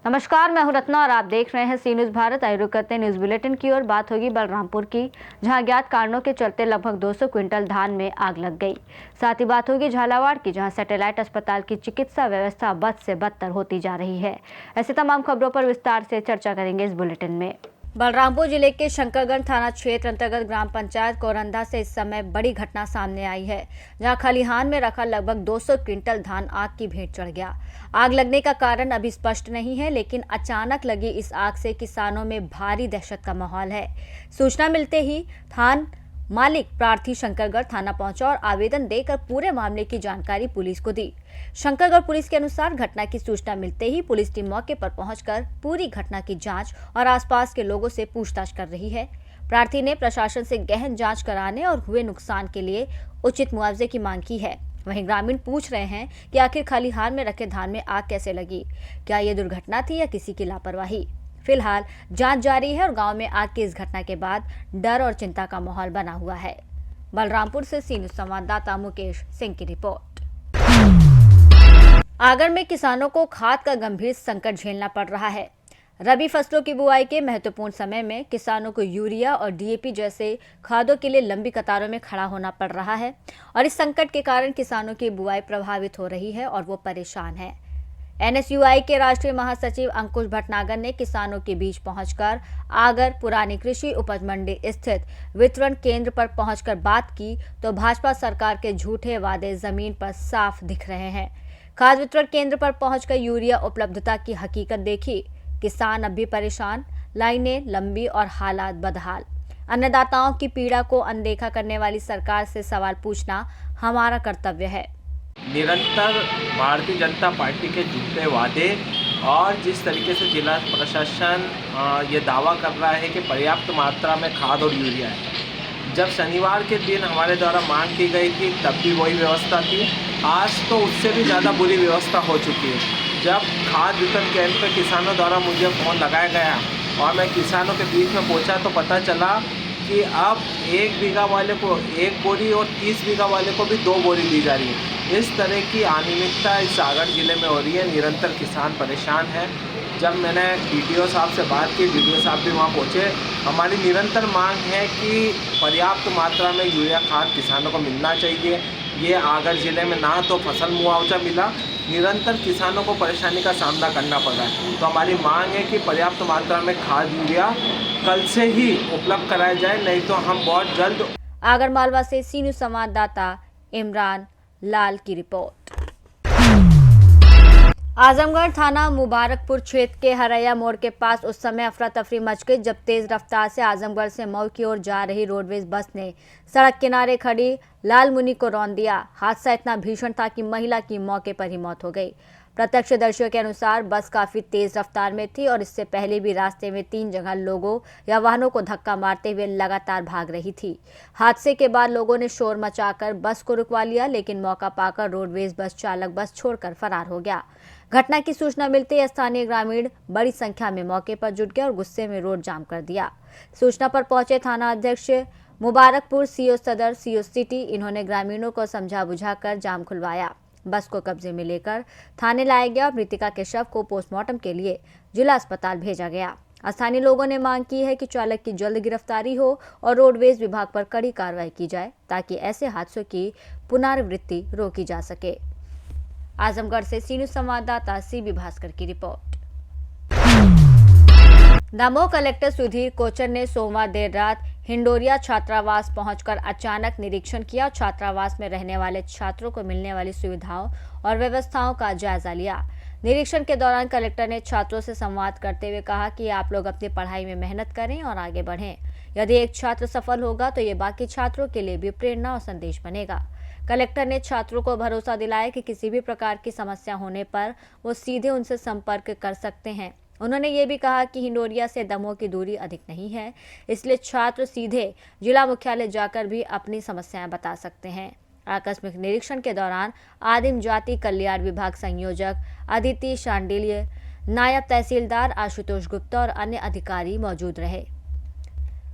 नमस्कार, मैं हूं रत्ना और आप देख रहे हैं सी न्यूज भारत। आइए रुक करते हैं न्यूज बुलेटिन की ओर। बात होगी बलरामपुर की, जहां अज्ञात कारणों के चलते लगभग 200 क्विंटल धान में आग लग गई। साथ ही बात होगी झालावाड़ की, जहां सैटेलाइट अस्पताल की चिकित्सा व्यवस्था बद से बदतर होती जा रही है। ऐसी तमाम खबरों पर विस्तार से चर्चा करेंगे इस बुलेटिन में। बलरामपुर जिले के शंकरगढ़ थाना क्षेत्र अंतर्गत ग्राम पंचायत कोरंदा से इस समय बड़ी घटना सामने आई है, जहां खलिहान में रखा लगभग 200 क्विंटल धान आग की भेंट चढ़ गया। आग लगने का कारण अभी स्पष्ट नहीं है, लेकिन अचानक लगी इस आग से किसानों में भारी दहशत का माहौल है। सूचना मिलते ही थाना मालिक प्रार्थी शंकरगढ़ थाना पहुंचा और आवेदन देकर पूरे मामले की जानकारी पुलिस को दी। शंकरगढ़ पुलिस के अनुसार घटना की सूचना मिलते ही पुलिस टीम मौके पर पहुंचकर पूरी घटना की जांच और आसपास के लोगों से पूछताछ कर रही है। प्रार्थी ने प्रशासन से गहन जांच कराने और हुए नुकसान के लिए उचित मुआवजे की मांग की है। वहीं ग्रामीण पूछ रहे हैं कि आखिर खलिहान में रखे धान में आग कैसे लगी, क्या ये दुर्घटना थी या किसी की लापरवाही। फिलहाल जांच जारी है और गांव में आग की इस घटना के बाद डर और चिंता का माहौल बना हुआ है। बलरामपुर से सी न्यूज संवाददाता मुकेश सिंह की रिपोर्ट। आगर में किसानों को खाद का गंभीर संकट झेलना पड़ रहा है। रबी फसलों की बुआई के महत्वपूर्ण समय में किसानों को यूरिया और डीएपी जैसे खादों के लिए लंबी कतारों में खड़ा होना पड़ रहा है और इस संकट के कारण किसानों की बुआई प्रभावित हो रही है और वो परेशान है। एनएसयूआई के राष्ट्रीय महासचिव अंकुश भटनागर ने किसानों के बीच पहुंचकर आगर पुरानी कृषि उपज मंडी स्थित वितरण केंद्र पर पहुंचकर बात की तो भाजपा सरकार के झूठे वादे जमीन पर साफ दिख रहे हैं। खाद वितरण केंद्र पर पहुंचकर यूरिया उपलब्धता की हकीकत देखी। किसान अब भी परेशान, लाइनें लंबी और हालात बदहाल। अन्नदाताओं की पीड़ा को अनदेखा करने वाली सरकार से सवाल पूछना हमारा कर्तव्य है। निरंतर भारतीय जनता पार्टी के झूठे वादे और जिस तरीके से जिला प्रशासन ये दावा कर रहा है कि पर्याप्त मात्रा में खाद और यूरिया है। जब शनिवार के दिन हमारे द्वारा मांग की गई थी तब भी वही व्यवस्था थी। आज तो उससे भी ज़्यादा बुरी व्यवस्था हो चुकी है। जब खाद वितरण केंद्र पर किसानों द्वारा मुझे फ़ोन लगाया गया और मैं किसानों के बीच में पहुंचा तो पता चला कि अब 1 बीघा वाले को 1 बोरी और 30 बीघा वाले को भी 2 बोरी दी जा रही है। इस तरह की अनियमितता इस सागर जिले में हो रही है। निरंतर किसान परेशान है। जब मैंने वीडियो साहब से बात की, वीडियो साहब भी वहाँ पहुँचे। हमारी निरंतर मांग है कि पर्याप्त मात्रा में यूरिया खाद किसानों को मिलना चाहिए। ये आगर ज़िले में ना तो फसल मुआवजा मिला, निरंतर किसानों को परेशानी का सामना करना पड़ रहा है। तो हमारी मांग है कि पर्याप्त मात्रा में खाद यूरिया कल से ही उपलब्ध कराया जाए, नहीं तो हम बहुत जल्द। आगरमालवा से सी न्यूज संवाददाता इमरान लाल की रिपोर्ट। आजमगढ़ थाना मुबारकपुर क्षेत्र के हरैया मोड़ के पास उस समय अफरा तफरी मच गई जब तेज रफ्तार से आजमगढ़ से मऊ की ओर जा रही रोडवेज बस ने सड़क किनारे खड़ी लालमुनि को रौंद दिया। हादसा इतना भीषण था कि महिला की मौके पर ही मौत हो गई। प्रत्यक्षदर्शियों के अनुसार बस काफी तेज रफ्तार में थी और इससे पहले भी रास्ते में 3 जगह लोगों या वाहनों को धक्का मारते हुए लगातार भाग रही थी। हादसे के बाद लोगों ने शोर मचाकर बस को रुकवा लिया, लेकिन मौका पाकर रोडवेज बस चालक बस छोड़कर फरार हो गया। घटना की सूचना मिलते ही स्थानीय ग्रामीण बड़ी संख्या में मौके पर जुट गए और गुस्से में रोड जाम कर दिया। सूचना पर पहुंचे थाना अध्यक्ष मुबारकपुर, सीओ सदर, सीओ सिटी, इन्होंने ग्रामीणों को समझा बुझाकर जाम खुलवाया। बस को कब्जे में लेकर थाने लाया गया और मृतिका के शव को पोस्टमार्टम के लिए जिला अस्पताल भेजा गया। स्थानीय लोगों ने मांग की है कि चालक की जल्द गिरफ्तारी हो और रोडवेज विभाग पर कड़ी कार्रवाई की जाए ताकि ऐसे हादसों की पुनरावृत्ति रोकी जा सके। आजमगढ़ से सी न्यूज संवाददाता सीबी भास्कर की रिपोर्ट। दमोह कलेक्टर सुधीर कोचर ने सोमवार देर रात हिंडोरिया छात्रावास पहुंचकर अचानक निरीक्षण किया। छात्रावास में रहने वाले छात्रों को मिलने वाली सुविधाओं और व्यवस्थाओं का जायजा लिया। निरीक्षण के दौरान कलेक्टर ने छात्रों से संवाद करते हुए कहा कि आप लोग अपनी पढ़ाई में मेहनत करें और आगे बढ़ें। यदि एक छात्र सफल होगा तो ये बाकी छात्रों के लिए भी प्रेरणा और संदेश बनेगा। कलेक्टर ने छात्रों को भरोसा दिलाया कि किसी भी प्रकार की समस्या होने पर वो सीधे उनसे संपर्क कर सकते हैं। उन्होंने ये भी कहा कि हिंडोरिया से दमोह की दूरी अधिक नहीं है, इसलिए छात्र सीधे जिला मुख्यालय जाकर भी अपनी समस्याएं बता सकते हैं। आकस्मिक निरीक्षण के दौरान आदिम जाति कल्याण विभाग संयोजक अदिति शांडिल्य, नायब तहसीलदार आशुतोष गुप्ता और अन्य अधिकारी मौजूद रहे।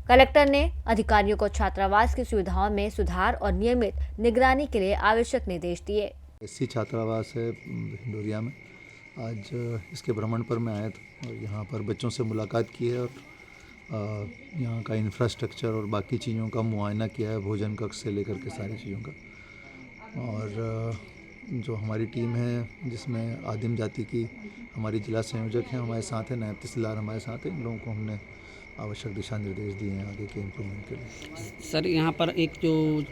कलेक्टर ने अधिकारियों को छात्रावास की सुविधाओं में सुधार और नियमित निगरानी के लिए आवश्यक निर्देश दिए। एससी छात्रावास है हिंडोरिया में, आज इसके भ्रमण पर मैं आया था और यहाँ पर बच्चों से मुलाकात की है और यहाँ का इंफ्रास्ट्रक्चर और बाकी चीज़ों का मुआयना किया है, भोजन कक्ष से लेकर के सारी चीज़ों का। और जो हमारी टीम है जिसमें आदिम जाति की हमारी जिला संयोजक हैं हमारे साथ हैं, नायब तहसीलदार हमारे साथ हैं, इन लोगों को हमने आवश्यक दिशा निर्देश दिए हैं आगे के इम्प्रूवमेंट के लिए। सर यहाँ पर एक जो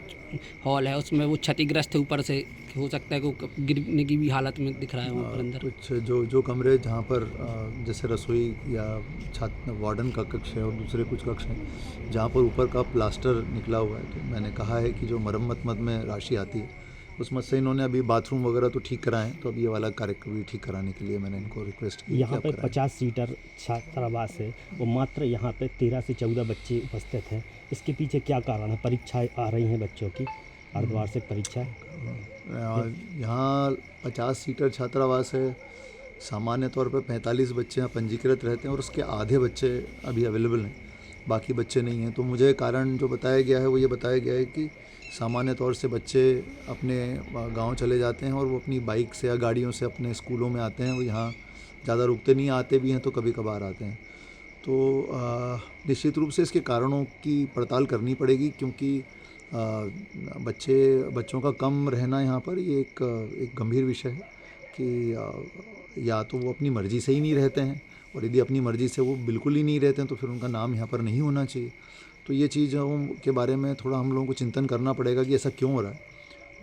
हॉल है उसमें वो क्षतिग्रस्त है, ऊपर से हो सकता है कि गिरने की भी हालत में दिख रहा है वहाँ पर अंदर। कुछ जो कमरे जहाँ पर जैसे रसोई या छात्र वार्डन का कक्ष है और दूसरे कुछ कक्ष हैं जहाँ पर ऊपर का प्लास्टर निकला हुआ है, तो मैंने कहा है कि जो मरम्मत मद में राशि आती है उस मद से इन्होंने अभी बाथरूम वगैरह तो ठीक कराए हैं, तो अब ये वाला कार्यक्रम भी ठीक कराने के लिए मैंने इनको रिक्वेस्ट की। यहाँ पे 50 सीटर छात्रावास है, वो मात्र यहाँ पे 13 से 14 बच्चे उपस्थित हैं। इसके पीछे क्या कारण है? परीक्षाएं आ रही हैं बच्चों की, अर्धवार्षिक परीक्षा। यहाँ 50 सीटर छात्रावास है, सामान्य तौर पर 45 बच्चे यहाँ पंजीकृत रहते हैं और उसके आधे बच्चे अभी अवेलेबल हैं, बाकी बच्चे नहीं हैं। तो मुझे कारण जो बताया गया है वो ये बताया गया है कि सामान्य तौर से बच्चे अपने गांव चले जाते हैं और वो अपनी बाइक से या गाड़ियों से अपने स्कूलों में आते हैं, वो यहाँ ज़्यादा रुकते नहीं, आते भी हैं तो कभी कभार आते हैं। तो निश्चित रूप से इसके कारणों की पड़ताल करनी पड़ेगी, क्योंकि बच्चों का कम रहना यहाँ पर ये एक गंभीर विषय है कि या तो वो अपनी मर्ज़ी से ही नहीं रहते हैं, और यदि अपनी मर्ज़ी से वो बिल्कुल ही नहीं रहते हैं तो फिर उनका नाम यहाँ पर नहीं होना चाहिए। तो ये चीज़ों के बारे में थोड़ा हम लोगों को चिंतन करना पड़ेगा कि ऐसा क्यों हो रहा है,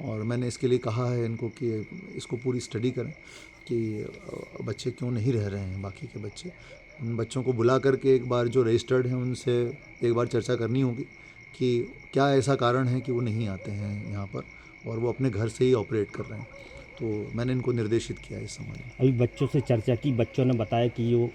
और मैंने इसके लिए कहा है इनको कि इसको पूरी स्टडी करें कि बच्चे क्यों नहीं रह रहे हैं बाकी के बच्चे। उन बच्चों को बुला करके एक बार जो रजिस्टर्ड हैं उनसे एक बार चर्चा करनी होगी कि क्या ऐसा कारण है कि वो नहीं आते हैं यहाँ पर और वो अपने घर से ही ऑपरेट कर रहे हैं। तो मैंने इनको निर्देशित किया इस संबंध में। अभी बच्चों से चर्चा की, बच्चों ने बताया कि वो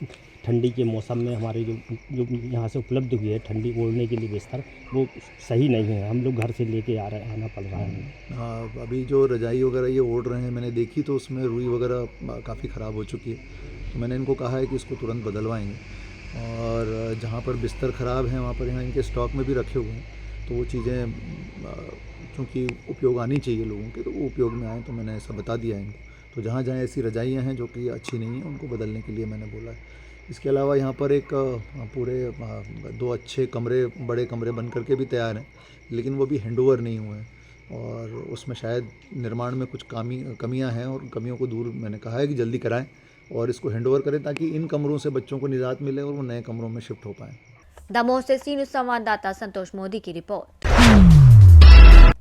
ठंडी के मौसम में हमारे जो यहाँ से उपलब्ध हुई है ठंडी ओढ़ने के लिए बिस्तर वो सही नहीं है, हम लोग घर से लेके आना पड़ रहा है। हाँ, अभी जो रजाई वगैरह ये ओढ़ रहे हैं मैंने देखी तो उसमें रुई वगैरह काफ़ी ख़राब हो चुकी है, तो मैंने इनको कहा है कि इसको तुरंत बदलवाएंगे। और जहाँ पर बिस्तर ख़राब हैं वहाँ पर यहाँ इनके स्टॉक में भी रखे हुए हैं, तो वो चीज़ें चूँकि उपयोग आनी चाहिए लोगों के, तो वो उपयोग में आए, तो मैंने ऐसा बता दिया है इनको। तो जहाँ जहाँ ऐसी रजाइयाँ हैं जो कि अच्छी नहीं हैं उनको बदलने के लिए मैंने बोला है। इसके अलावा यहाँ पर एक पूरे 2 अच्छे कमरे, बड़े कमरे बन करके भी तैयार हैं, लेकिन वो भी हैंडओवर नहीं हुए हैं और उसमें शायद निर्माण में कुछ कमियां हैं, और कमियों को दूर मैंने कहा है कि जल्दी कराएं और इसको हैंडओवर करें ताकि इन कमरों से बच्चों को निजात मिले और वो नए कमरों में शिफ्ट हो पाएँ। दमोह से सी न्यूज़ संवाददाता संतोष मोदी की रिपोर्ट।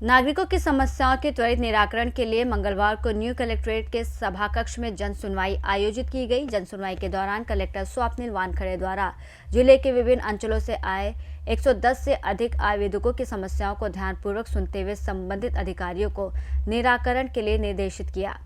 नागरिकों की समस्याओं के त्वरित निराकरण के लिए मंगलवार को न्यू कलेक्ट्रेट के सभा कक्ष में जन सुनवाई आयोजित की गई। जन सुनवाई के दौरान कलेक्टर स्वप्निल वानखड़े द्वारा जिले के विभिन्न अंचलों से आए 110 से अधिक आवेदकों की समस्याओं को ध्यानपूर्वक सुनते हुए संबंधित अधिकारियों को निराकरण के लिए निर्देशित किया।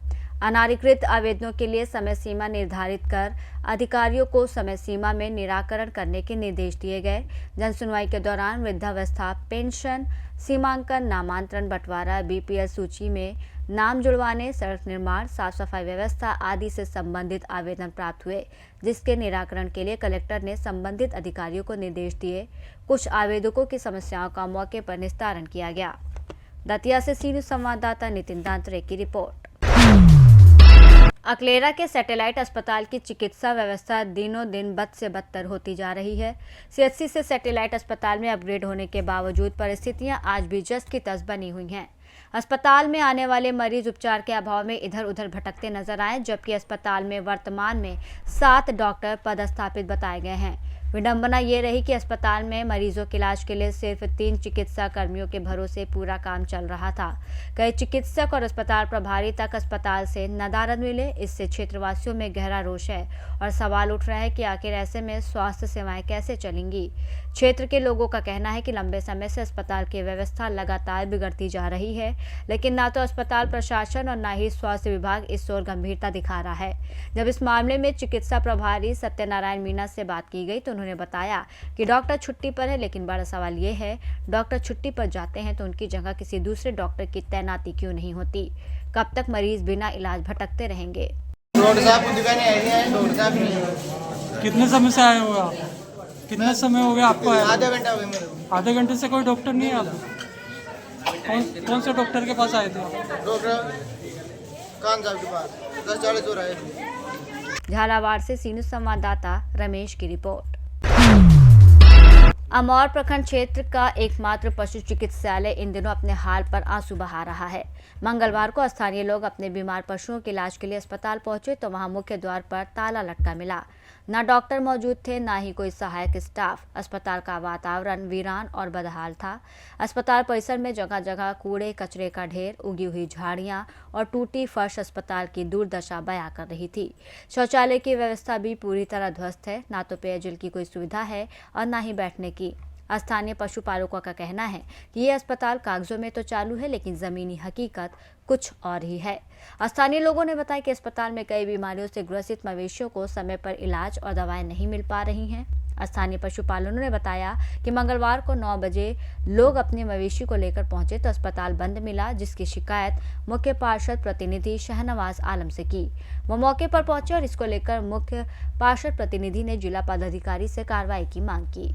अनाधिकृत आवेदनों के लिए समय सीमा निर्धारित कर अधिकारियों को समय सीमा में निराकरण करने के निर्देश दिए गए। जन सुनवाई के दौरान वृद्धावस्था पेंशन, सीमांकन, नामांतरण, बंटवारा, बीपीएल सूची में नाम जुड़वाने, सड़क निर्माण, साफ सफाई व्यवस्था आदि से संबंधित आवेदन प्राप्त हुए, जिसके निराकरण के लिए कलेक्टर ने संबंधित अधिकारियों को निर्देश दिए। कुछ आवेदकों की समस्याओं का मौके पर निस्तारण किया गया। दतिया से सी न्यूज़ संवाददाता नितिन दांतरे की रिपोर्ट। अकलेरा के सैटेलाइट अस्पताल की चिकित्सा व्यवस्था दिनों दिन बद से बदतर होती जा रही है। सीएचसी से सैटेलाइट अस्पताल में अपग्रेड होने के बावजूद परिस्थितियां आज भी जस की तस बनी हुई हैं। अस्पताल में आने वाले मरीज उपचार के अभाव में इधर उधर भटकते नजर आए, जबकि अस्पताल में वर्तमान में 7 डॉक्टर पदस्थापित बताए गए हैं। विडंबना ये रही कि अस्पताल में मरीजों के इलाज के लिए सिर्फ 3 चिकित्सा कर्मियों के भरोसे पूरा काम चल रहा था। कई चिकित्सक और अस्पताल प्रभारी तक अस्पताल से नदारद मिले। इससे क्षेत्रवासियों में गहरा रोष है और सवाल उठ रहा है कि आखिर ऐसे में स्वास्थ्य सेवाएं कैसे चलेंगी। क्षेत्र के लोगों का कहना है कि लंबे समय से अस्पताल की व्यवस्था लगातार बिगड़ती जा रही है, लेकिन ना तो अस्पताल प्रशासन और ना ही स्वास्थ्य विभाग इस ओर गंभीरता दिखा रहा है। जब इस मामले में चिकित्सा प्रभारी सत्यनारायण मीना से बात की गई तो उन्होंने बताया कि डॉक्टर छुट्टी पर है, लेकिन बड़ा सवाल ये है डॉक्टर छुट्टी पर जाते हैं तो उनकी जगह किसी दूसरे डॉक्टर की तैनाती क्यों नहीं होती। कब तक मरीज बिना इलाज भटकते रहेंगे। कितने समय से आए हुए आप? कितना समय हो गया आपको? आधा घंटा हो गया मेरे को। आधे घंटे से कोई डॉक्टर नहीं है आप? कौन से डॉक्टर के पास आए थे? डॉक्टर खान साहब के पास 10:40 हो रहा है। झालावाड़ से सीनू संवाददाता रमेश की रिपोर्ट। अमौर प्रखंड क्षेत्र का एकमात्र पशु चिकित्सालय इन दिनों अपने हाल पर आंसू बहा रहा है। मंगलवार को स्थानीय लोग अपने बीमार पशुओं के इलाज के लिए अस्पताल पहुंचे तो वहां मुख्य द्वार पर ताला लटका मिला। न डॉक्टर मौजूद थे, न ही कोई सहायक स्टाफ। अस्पताल का वातावरण वीरान और बदहाल था। अस्पताल परिसर में जगह जगह कूड़े कचरे का ढेर, उगी हुई झाड़ियां और टूटी फर्श अस्पताल की दुर्दशा बयां कर रही थी। शौचालय की व्यवस्था भी पूरी तरह ध्वस्त है। ना तो पेयजल की कोई सुविधा है और न ही बैठने की। स्थानीय पशुपालकों का कहना है कि ये अस्पताल कागजों में तो चालू है, लेकिन जमीनी हकीकत कुछ और ही है। स्थानीय लोगों ने बताया कि अस्पताल में कई बीमारियों से ग्रसित मवेशियों को समय पर इलाज और दवाएं नहीं मिल पा रही हैं। स्थानीय पशुपालकों ने बताया कि मंगलवार को 9 बजे लोग अपने मवेशी को लेकर पहुंचे तो अस्पताल बंद मिला, जिसकी शिकायत मुख्य पार्षद प्रतिनिधि शहनवाज आलम से की। वो मौके पर पहुंचे और इसको लेकर मुख्य पार्षद प्रतिनिधि ने जिला पदाधिकारी से कार्रवाई की मांग की।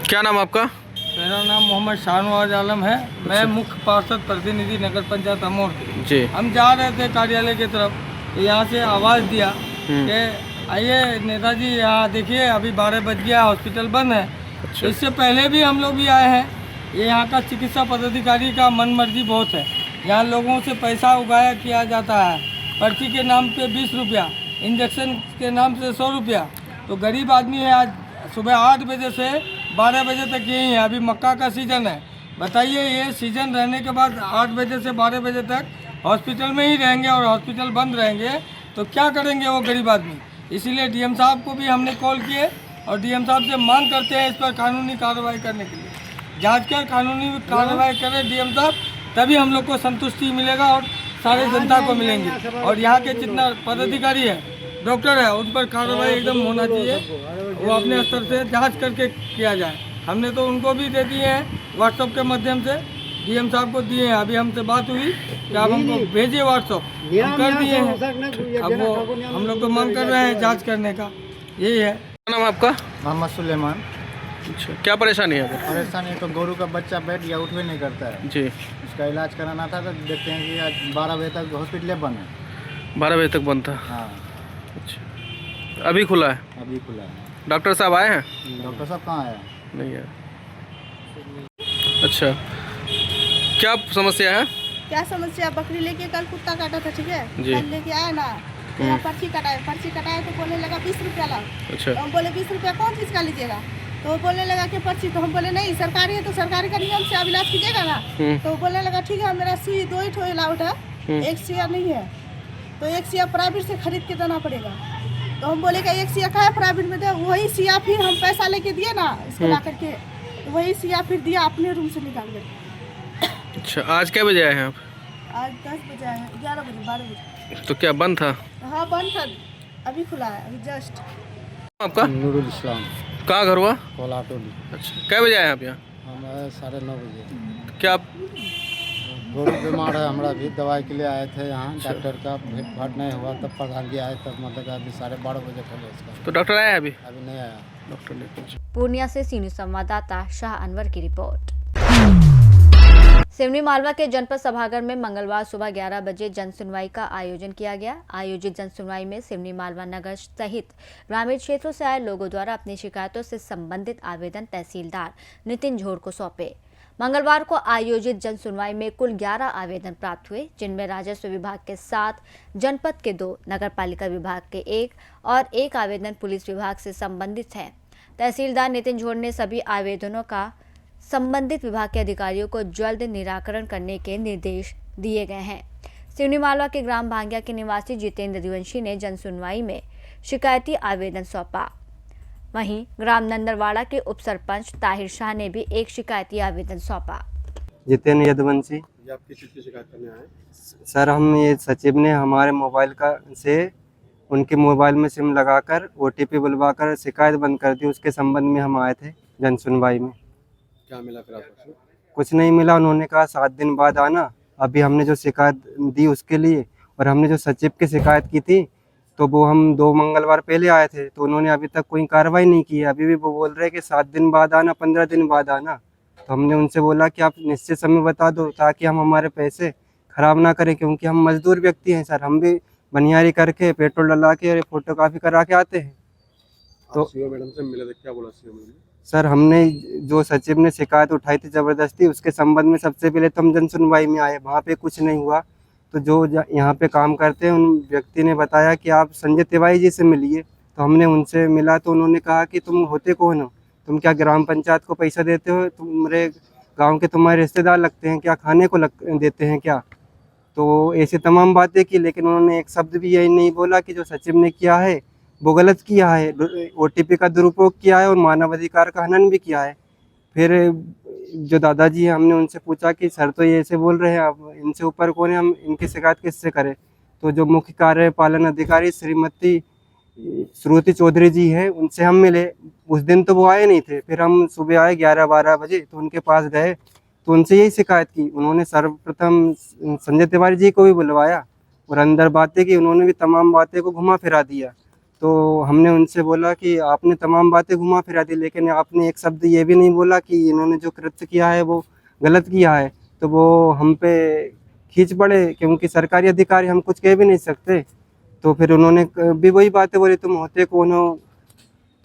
क्या नाम आपका? मेरा नाम मोहम्मद शहनवाज आलम है। मैं मुख्य पार्षद प्रतिनिधि नगर पंचायत अमौर जी। हम जा रहे थे कार्यालय की तरफ, यहाँ से आवाज़ दिया कि आइए नेताजी, यहाँ देखिए अभी 12 बज गया, हॉस्पिटल बंद है। अच्छा। इससे पहले भी हम लोग भी आए हैं। ये यहाँ का चिकित्सा पदाधिकारी का मन मर्जी बहुत है। यहाँ लोगों से पैसा उगाया किया जाता है। पर्ची के नाम पे 20 रुपया, इंजेक्शन के नाम से 100 रुपया। तो गरीब आदमी है। आज सुबह 8 बजे से 12 बजे तक यही है। अभी मक्का का सीज़न है। बताइए, ये सीज़न रहने के बाद 8 बजे से 12 बजे तक हॉस्पिटल में ही रहेंगे और हॉस्पिटल बंद रहेंगे तो क्या करेंगे वो गरीब आदमी। इसीलिए डीएम साहब को भी हमने कॉल किए और डीएम साहब से मांग करते हैं इस पर कानूनी कार्रवाई करने के लिए। जांच कर कानूनी कार्रवाई करें डीएम साहब, तभी हम लोग को संतुष्टि मिलेगा और सारे जनता को मिलेंगे। और यहाँ के जितना पदाधिकारी है, डॉक्टर है, उन पर कार्रवाई एकदम होना चाहिए। वो अपने स्तर से जांच करके किया जाए। हमने तो उनको भी दे दिए हैं व्हाट्सएप के माध्यम से, डीएम साहब को दिए हैं। अभी हमसे बात हुई कि आप हमको भेजिए व्हाट्सएप, हम कर दिए हैं। अब वो हम लोग तो मांग कर रहे हैं जांच करने का, यही है। क्या नाम आपका? मोहम्मद सुलेमान। अच्छा, क्या परेशानी है? परेशानी तो गोरू का बच्चा बैठ गया, उठ भी नहीं करता है जी। उसका इलाज कराना था तो देखते हैं कि आज 12 बजे तक हॉस्पिटल बंद है। 12 बजे तक बंद था? हाँ, अच्छा, अभी खुला है? अभी खुला है। डॉक्टर साहब आए हैं? डॉक्टर साहब कहाँ आए? नहीं है। अच्छा, क्या समस्या है? क्या समस्या? बकरी लेके कल कुत्ता काटा था, ठीक है, जी। कल लेके आए ना, मेरा पर्ची कटाए तो बोलने लगा 20 रुपया लाओ। अच्छा। तो हम बोले 20 रुपया कौन चीज़ का लीजिएगा? तो वो बोलने लगा कि पर्ची। तो हम बोले नहीं, सरकारी है तो सरकारी का नियम से आप इलाज कीजिएगा ना। तो वो बोलने लगा ठीक है, मेरा सुई 2 ही ठो अलाउड है, 1 सिया नहीं है, तो 1 सिया प्राइवेट से खरीद के देना पड़ेगा। तो हम बोले कि 1 सिया का है प्राइवेट में, तो वही सिया फिर हम पैसा लेके दिए ना इसको ला करके, तो वही सिया फिर दिया अपने रूम से निकाल कर। अच्छा, आज क्या बजे आए हैं आप? आज 10 बजे आए हैं, 11 बजे 12 बजे। तो क्या बंद था? हाँ बंद था, अभी खुला है, अभी जस्ट। आपका? नूरुल इस्लाम। कहाँ घर हुआ? कोलाटोली। अच्छा, क्या बजे आए आप यहाँ? हम आए 9:30 बजे। क्या गोरू बीमार है, हमरा भी दवाई के लिए आए थे यहाँ। डॉक्टर का भेंट भाट नहीं हुआ तब प्रधान जी आए, तब मतलब अभी 12:30 बजे खोले इसका। तो डॉक्टर आया है अभी? अभी नहीं आया डॉक्टर ने। पूर्णिया से सीनू संवाददाता शाह अनवर की रिपोर्ट। सिवनी मालवा के जनपद सभागार में मंगलवार सुबह 11 बजे जन सुनवाई का आयोजन किया गया। आयोजित जन सुनवाई में सिवनी मालवा नगर सहित ग्रामीण क्षेत्रों से आए लोगों द्वारा अपनी शिकायतों से संबंधित आवेदन तहसीलदार नितिन झोर को सौंपे। मंगलवार को आयोजित जन सुनवाई में कुल 11 आवेदन प्राप्त हुए, जिनमें राजस्व विभाग के 7, जनपद के 2, नगरपालिका विभाग के 1 और 1 आवेदन पुलिस विभाग से संबंधित है। तहसीलदार नितिन झोर ने सभी आवेदनों का संबंधित विभाग के अधिकारियों को जल्द निराकरण करने के निर्देश दिए गए हैं। सिवनी मालवा के ग्राम भांगिया के निवासी जितेंद्र दिवंशी ने जन सुनवाई में शिकायती आवेदन सौंपा। वहीं ग्राम नंदरवाड़ा के उप सरपंच ताहिर शाह ने भी एक शिकायती आवेदन सौंपा। जितेंद्र यदुवंशी। आप किस चीज़ की शिकायत करने आए? सर, हम ये सचिव ने हमारे मोबाइल का से उनके मोबाइल में सिम लगाकर OTP बुलवाकर शिकायत बंद कर दी। उसके संबंध में हम आए थे जन सुनवाई में। क्या मिला फिर आपको? कुछ नहीं मिला। उन्होंने कहा 7 दिन बाद आना। अभी हमने जो शिकायत दी उसके लिए, और हमने जो सचिव की शिकायत की थी तो वो हम 2 मंगलवार पहले आए थे, तो उन्होंने अभी तक कोई कार्रवाई नहीं की है। अभी भी वो बोल रहे हैं कि 7 दिन बाद आना, 15 दिन बाद आना। तो हमने उनसे बोला कि आप निश्चित समय बता दो ताकि हम हमारे पैसे ख़राब ना करें, क्योंकि हम मजदूर व्यक्ति हैं सर। हम भी बनियारी करके पेट्रोल डला के और फोटो कॉपी करा के आते हैं। तो सीओ मैडम से मिले थे, क्या बोला सीओ मैडम ने? सर हमने जो सचिव ने शिकायत उठाई थी ज़बरदस्ती, उसके संबंध में सबसे पहले तो हम जन सुनवाई में आए, वहाँ पे कुछ नहीं हुआ। तो जो यहाँ पे काम करते हैं उन व्यक्ति ने बताया कि आप संजय तिवारी जी से मिलिए। तो हमने उनसे मिला तो उन्होंने कहा कि तुम होते कौन हो, तुम क्या ग्राम पंचायत को पैसा देते हो, तुम्हारे गांव के तुम्हारे रिश्तेदार लगते हैं क्या, खाने को देते हैं क्या। तो ऐसे तमाम बातें की, लेकिन उन्होंने एक शब्द भी यही नहीं बोला कि जो सचिव ने किया है वो गलत किया है, OTP का दुरुपयोग किया है और मानवाधिकार का हनन भी किया है। फिर जो दादाजी हैं हमने उनसे पूछा कि सर तो ये ऐसे बोल रहे हैं, अब इनसे ऊपर कौन है, हम इनकी शिकायत किससे करें। तो जो मुख्य कार्यपालन अधिकारी श्रीमती श्रुति चौधरी जी हैं उनसे हम मिले। उस दिन तो वो आए नहीं थे, फिर हम सुबह आए 11-12 बजे, तो उनके पास गए तो उनसे यही शिकायत की। उन्होंने सर्वप्रथम संजय तिवारी जी को भी बुलवाया और अंदर बातें की, उन्होंने भी तमाम बातें को घुमा फिरा दिया। तो हमने उनसे बोला कि आपने तमाम बातें घुमा फिरा दी, लेकिन आपने एक शब्द ये भी नहीं बोला कि इन्होंने जो कृत्य किया है वो गलत किया है। तो वो हम पे खींच पड़े, क्योंकि सरकारी अधिकारी हम कुछ कह भी नहीं सकते। तो फिर उन्होंने भी वही बातें बोली, तुम होते कौन हो,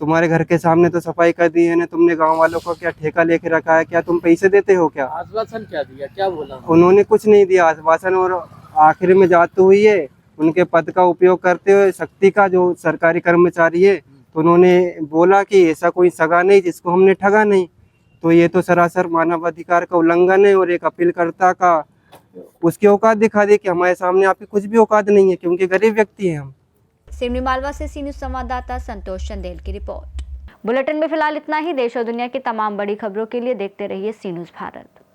तुम्हारे घर के सामने तो सफाई कर दी है ना, तुमने गांव वालों को क्या ठेका लेके रखा है क्या, तुम पैसे देते हो क्या। आश्वासन क्या दिया, क्या बोला? उन्होंने कुछ नहीं दिया आश्वासन, और आखिर में जाते हुई है उनके पद का उपयोग करते हुए शक्ति का जो सरकारी कर्मचारी है, तो उन्होंने बोला कि ऐसा कोई सगा नहीं जिसको हमने ठगा नहीं। तो ये तो सरासर मानवाधिकार का उल्लंघन है और एक अपीलकर्ता का उसकी औकात दिखा दी कि हमारे सामने आपकी कुछ भी औकात नहीं है, क्योंकि गरीब व्यक्ति हैं हम। सिवनी मालवा से सी न्यूज़ संवाददाता संतोष चंदेल की रिपोर्ट। बुलेटिन में फिलहाल इतना ही। देश और दुनिया की तमाम बड़ी खबरों के लिए देखते रहिए सी न्यूज़ भारत।